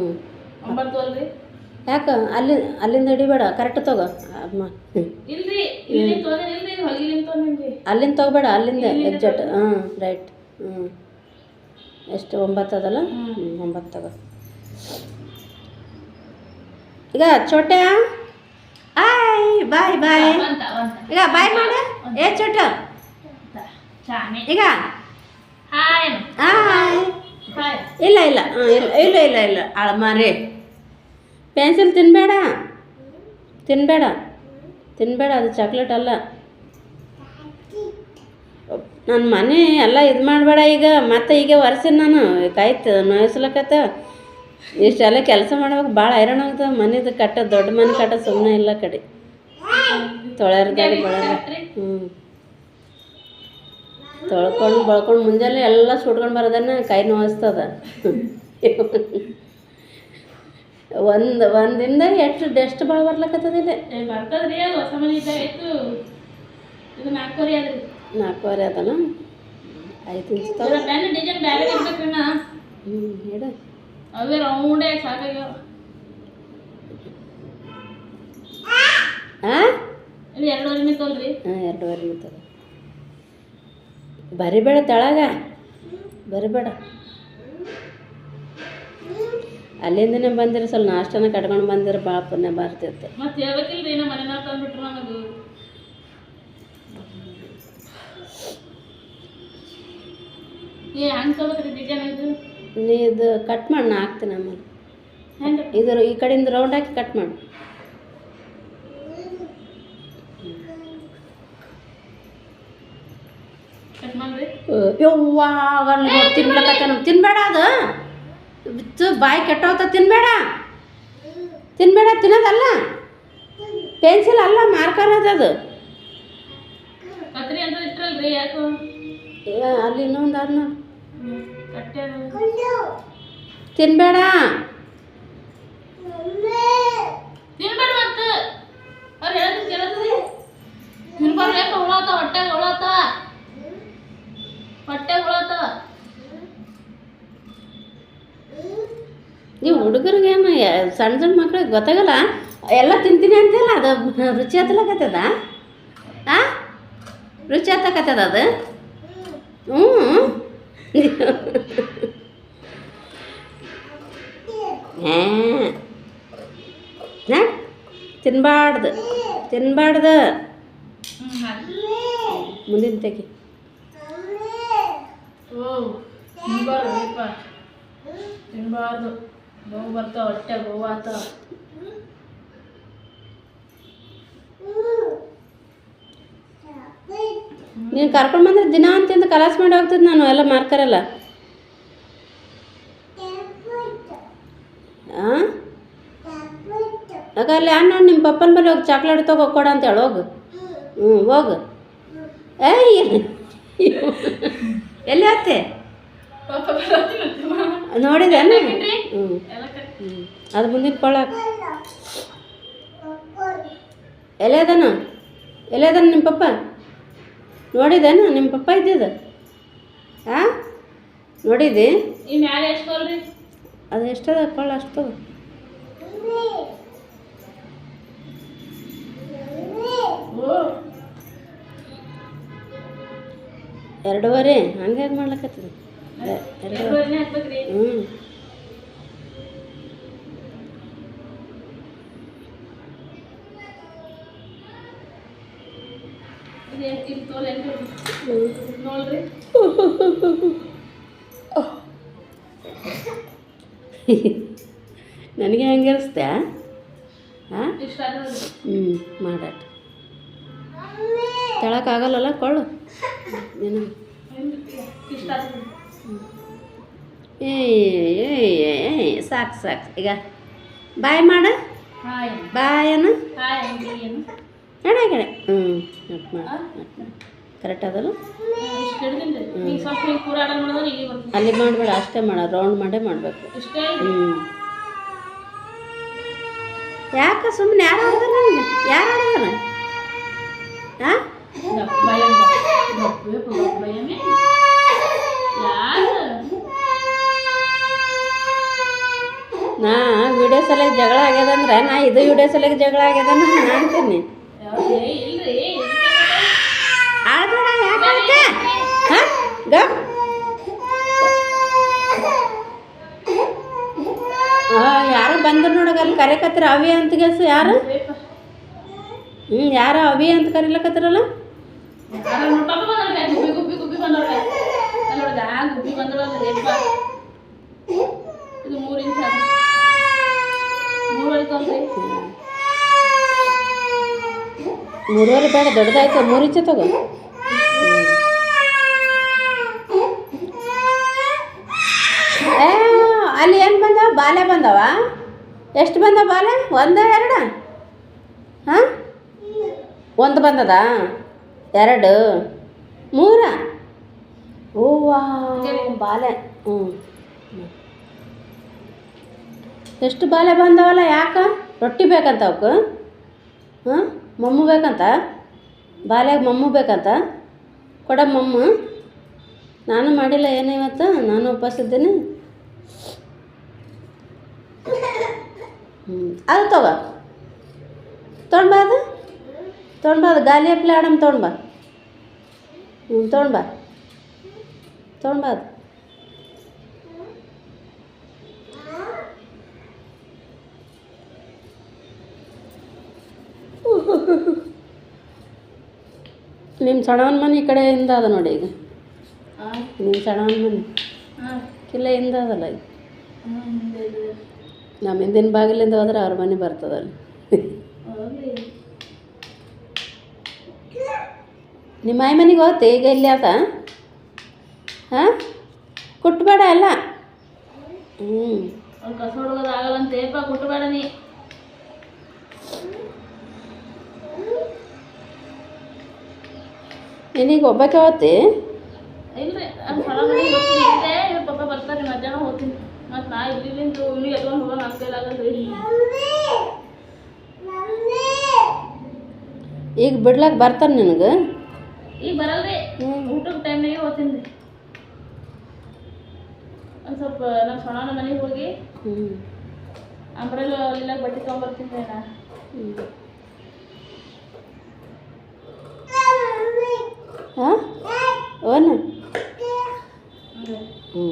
9 ಅಲ್ರಿ ಯಾಕೆ ಅಲ್ಲಿಂದ ಹಿಡಿಬೇಡ ಕರೆಕ್ಟ್ ತಗೋ ಅಮ್ಮ ಇಲ್ರಿ ಇಲ್ಲಿ ತೊಗೊಂಡಿಲ್ರಿ ಹೊಲಿಲಿಂದ ತೊಗೊಂಡಿನ್ರಿ ಅಲ್ಲಿಂದ ತಗೋಬೇಡ ಅಲ್ಲಿಂದ ಎಕ್ಸಾಕ್ಟ್ ಹಾಂ ರೈಟ್ ಎಷ್ಟು 9 ಅದಲ್ಲ 9 ತಗೋ ಈಗ ಚೋಟ ಆಯ್ ಬಾಯ್ ಬಾಯ್ ಈಗ ಬಾಯ್ ಮಾಡ ಏ ಚೋಟ ಈಗ ಹಾಯ್ ಹಾಯ್ ಇಲ್ಲ ಇಲ್ಲ ಇಲ್ಲ ಇಲ್ಲ ಇಲ್ಲ ಅಳಮಾರಿ ಪೆನ್ಸಿಲ್ ತಿನ್ನಬೇಡ ತಿನ್ನಬೇಡ ತಿನ್ನಬೇಡ ಅದು ಚಾಕ್ಲೇಟ್ ಅಲ್ಲ ನನ್ನ ಮನೆ ಎಲ್ಲ ಇದು ಮಾಡಬೇಡ ಈಗ ಮತ್ತೆ ಈಗ ಒರೆಸಿನ ನಾನು ಕಾಯ್ತು ನೋಯಿಸ್ಲಕತ್ತ ಇಷ್ಟೆಲ್ಲ ಕೆಲಸ ಮಾಡ್ಬೇಕು ಭಾಳ ಹೈರಾಣ ಆಗ್ತದೆ ಮನೆದು ಕಟ್ಟ ದೊಡ್ಡ ಮನೆ ಕಟ್ಟ ಸುಮ್ಮನೆ ಇಲ್ಲ ಕಡೆ ತೊಳೆರ್ದಾಡಿ ಬಳಗ ತೊಳ್ಕೊಂಡು ಮುಂಜಾನೆ ಎಲ್ಲ ಸುಟ್ಕೊಂಡು ಬರೋದನ್ನ ಕೈ ನೋಯಿಸ್ತದ ಒಂದಿಂದ ಎಷ್ಟು ಭಾಳ ಬರ್ಲಕತ್ತದಿಲ್ಲ ಬರ್ತದ್ರಿ ಅದು ಹೊಸ ಮನೆ ಇದ್ದಾಗಾಯ್ತು ಇದು 4 ಆದ್ರಿ 4 ಅದಲ್ಲ 5 ಇಂಚ್ ಬ್ಯಾನ್ ಡಿಸೈನ್ ಬೇರೆ ಇರ್ಬೇಕ್ರಿ ನಾ ಹೇಳ ಅವೇ ರೌಂಡೇ ಸಾಕಾಗ್ಯಾವ ಇದು 2.5 ಮೀಟರ್ ಅಲ್ರಿ 2.5 ಮೀಟರ್ ಬರಿಬೇಡ ತೆಳಗ ಬರಿಬೇಡ ಅಲ್ಲಿಂದನೇ ಬಂದಿರಿ ಸ್ವಲ್ಪ ನಾಷ್ಟನ ಕಟ್ಕೊಂಡು ಬಂದಿರಿ ಭಾಳ ಪುಣ್ಯ ಬರ್ತಿತ್ತು ಮತ್ತೆ ಹೇಳ್ಬೇಕಿಲ್ರಿ ನಮ್ಮ ಮನೆಯವ್ರು ತಂದ್ಬಿಟ್ರು ನನಗೆ ಹಂಗೆ ತಗೋಬೇಕ್ರಿ ಡಿಸೈನ್ ಇದು ನೀ ಇದು ಕಟ್ ಮಾಡಿ ನಾ ಹಾಕ್ತೀನಿ ಆಮೇಲೆ ಹೆಂಗೆ ಇದ್ರ ಈ ಕಡೆಯಿಂದ ರೌಂಡ್ ಹಾಕಿ ಕಟ್ ಮಾಡಿ ಕಟ್ ಮಾಡ್ರಿ ಯವ್ವಾಗ ತಿನ್ಬೇಕತ್ತ ತಿನ್ಬೇಡ ಅದು ಬಿತ್ತು ಬಾಯಿ ಕೆಟ್ಟೋಗ್ತ ತಿನ್ಬೇಡ ತಿನ್ನೋದಲ್ಲ ಪೆನ್ಸಿಲ್ ಅಲ್ಲ ಮಾರ್ಕರ್ ಅದು ಕತ್ರಿ ಅಂತ ಇಟ್ರಲ್ರಿ ಯಾಕೋ ಅಲ್ಲಿ ಇನ್ನೊಂದು ಅದನ್ನ ಕಟ್ಟೆ ತಿನ್ಬೇಡ ತಿನ್ಬೇಡ ಮತ್ತೆ ಅವ್ರು ಹೇಳೋದು ಕೇಳತ್ರಿ ತಿನ್ಬಾರ್ದು ಯಾಕೆ ಹುಳಾತಾವ ಹೊಟ್ಟೆಗೆ ಹುಳಾತಾವ ನೀವು ಹುಡುಗರಿಗೇನು ಸಣ್ಣ ಮಕ್ಳಿಗೆ ಗೊತ್ತಾಗಲ್ಲ ಎಲ್ಲ ತಿಂತೀನಿ ಅಂತಿಲ್ಲ ಅದು ರುಚಿ ಹತ್ತಲಕತ್ತದ ರುಚಿ ಹತ್ತಕತ್ತದ ಅದು ತಿನ್ಬಾರ್ದು ಮುಂದಿನ ತೆಗಿ ತಿನ್ಬಾರ್ದು ನೋವು ಬರ್ತಾವ ಹೊಟ್ಟೆ ಗೋವು ಆತಾವ ನೀನು ಕರ್ಕೊಂಡು ಬಂದ್ರೆ ದಿನ ಅಂತಿಂದ ಕಲಾಸ ಮಾಡಿ ಹೋಗ್ತದೆ ನಾನು ಎಲ್ಲ ಮಾರ್ಕರಲ್ಲ ಹಾಂ ಆಗ ಅಲ್ಲಿ ಅಣ್ಣ ನಿಮ್ಮ ಪಪ್ಪನ ಬಳಿ ಹೋಗಿ ಚಾಕ್ಲೇಟ್ ತೊಗೋ ಕೊಡ ಅಂತ ಹೇಳಿ ಹೋಗು ಹೋಗು ಎಲ್ಲಿ ಹೋಗ್ತೆ ನೋಡಿದೇನು ಅದು ಮುಂದಿನ ಕೊಳ್ಳಾಕ ಎಲೆದನ ನಿಮ್ಮ ಪಪ್ಪ ನೋಡಿದೇನು ನಿಮ್ಮ ಪಪ್ಪ ಇದ್ದಿದ್ದು ನೋಡಿದಿ ಅದು ಎಷ್ಟದ ಕೊಳ್ಳ ಅಷ್ಟು 2.5 ಹಂಗೆ ಮಾಡ್ಲಕತ್ತದ 2.5 ನೋಡ್ರಿ ನನಗೆ ಹಂಗೆ ಅನಿಸ್ತೆ ಮಾಡಾಟ ತೆಳಕ್ಕಾಗಲ್ಲಲ್ಲ ಕೊಳ್ಳು ನೀನು ಸಾಕು ಈಗ ಬಾಯ್ ಮಾಡ ಬಾಯನ ಕಡೆ ಕರೆಕ್ಟ್ ಅದಲ್ಲ ಅಲ್ಲಿ ಮಾಡಬೇಡ ಅಷ್ಟೇ ಮಾಡ ರೌಂಡ್ ಮಾಡೇ ಮಾಡಬೇಕು ಯಾಕೆ ಸುಮ್ಮನೆ ಯಾರು ಆಡಿದಾರ ನನಗೆ ಯಾರು ಆಡಿದಾರ ನಾ ವಿಡಿಯೋ ಸಲಕ್ಕೆ ಜಗಳ ಆಗ್ಯದಂದ್ರೆ ನಾ ಇದು ವಿಡಿಯೋ ಸಲಕ್ಕೆ ಜಗಳ ಆಗ್ಯದ ನಾನು ಅಂತೀನಿ. ಇಲ್ರಿ ಆಡ್ಬೇಡ ಯಾಕೆ ಹಾಂ ಗ ಯಾರು ಬಂದ್ರು ನೋಡಗ ಅಲ್ಲಿ ಕರೆಕತ್ತಿರ ಅವಿ ಅಂತ ಗೆಸ್ ಯಾರು ಯಾರು ಅವಿ ಅಂತ ಕರಿಲಕತ್ತಿರಲ್ಲ. ಗುಬ್ಬಿ ಗುಬ್ಬಿ ಗುಬ್ಬಿ ಬಂದವ್ರೆ ನೋಡ್ದ ಗುಬ್ಬಿ ಬಂದವಲ್ಲ ರೇಪ ಇದು 3 ಇಂಚ್ ಅದು 3 ಐತಲ್ರಿ 3 ಬೇಡ ದೊಡ್ಡದಾಯ್ತು 3 ಇಂಚ ತಗೋ. ಅಲ್ಲಿ ಏನು ಬಂದವ ಬಾಲೆ ಬಂದವ ಎಷ್ಟು ಬಂದವ ಬಾಲೆ 1 2 ಹಾಂ 1 ಬಂದದ 2 3 ಓವಾ ಬಾಲೆ ಎಷ್ಟು ಬಾಲೆ ಬಂದವಲ್ಲ ಯಾಕೆ ರೊಟ್ಟಿ ಬೇಕಂತ ಅವಕ್ಕೆ ಹಾಂ ಮಮ್ಮು ಬೇಕಂತ ಬಾಲ್ಯಾಗ ಮಮ್ಮು ಬೇಕಂತ ಕೊಡ ಮಮ್ಮು. ನಾನು ಮಾಡಿಲ್ಲ ಏನು ಇವತ್ತು ನಾನು ಉಪವಾಸ ಇದ್ದೀನಿ. ಅದು ತೊಗೊಂಡ್ಬಾ ಅದು ಗಾಲಿ ಹಪ್ಲೆ ಆಡಮ್ ತೊಗೊಂಡ್ಬಾ ತೊಗೊಂಡ್ಬಾ ಅದು ನಿಮ್ಮ ಸಣ್ಣವನ ಮನೆ ಈ ಕಡೆಯಿಂದ ಅದ ನೋಡಿ ಈಗ ನಿಮ್ಮ ಸಣ್ಣವನ ಮನೆ ಕಿಲ್ಲೆಯಿಂದ ಅದಲ್ಲ ಈಗ ನಮ್ಮ ಹಿಂದಿನ ಬಾಗಿಲಿಂದ ಹೋದ್ರೆ ಅವ್ರ ಮನೆ ಬರ್ತದಲ್ಲಿ. ನಿಮ್ಮ ಆಯ್ ಮನೆಗೆ ಹೋಗ್ತಿ ಈಗ ಇಲ್ಲಿ ಆತ ಹಾಂ ಕುಟ್ಬೇಡ ಎಲ್ಲ ಕಸ ಹೊಡ್ಗೋದು ಆಗಲ್ಲಂತೇಪ ಕುಟ್ಬೇಡ ನೀ ನೀನೀಗ ಒಬ್ಬಕ್ಕೆ ಹೋಗ್ತಿ ಇಲ್ರಿ ನಮ್ಮ ಸಣ್ಣ ಮನೆಗೆ ಹೋಗ್ತಿದ್ದೆ ಇವ್ರ ಪಪ್ಪ ಬರ್ತಾರೆ ಮಧ್ಯಾಹ್ನ ಹೋಗ್ತೀನಿ ಮತ್ತು ನಾ ಇಲ್ಲಿಂದ ಇವ್ನಿಗೆ ಎತ್ಕೊಂಡು ಹೋಗೋಣ ನನ್ನ ಕೈಲಾಗಲ್ರಿ. ಈಗ ಬಿಡ್ಲಕ್ಕೆ ಬರ್ತಾನೆ ನಿನಗೆ ಈಗ ಬರಲ್ರಿ ಊಟಕ್ಕೆ ಟೈಮ್ನಾಗೆ ಹೋಗ್ತೀನಿ ರೀ. ಒಂದು ಸ್ವಲ್ಪ ನಮ್ಮ ಸಣ್ಣನ ಮನೆಗೆ ಹೋಗಿ ಅಂಬ್ರೆಲ್ಲ ಅಲ್ಲೆಲ್ಲ ಬಟ್ಟೆ ತೊಗೊಂಬರ್ತೀನಿ ರೀ ನಾ. ಹಾಂ ಓನ ಹ್ಞೂ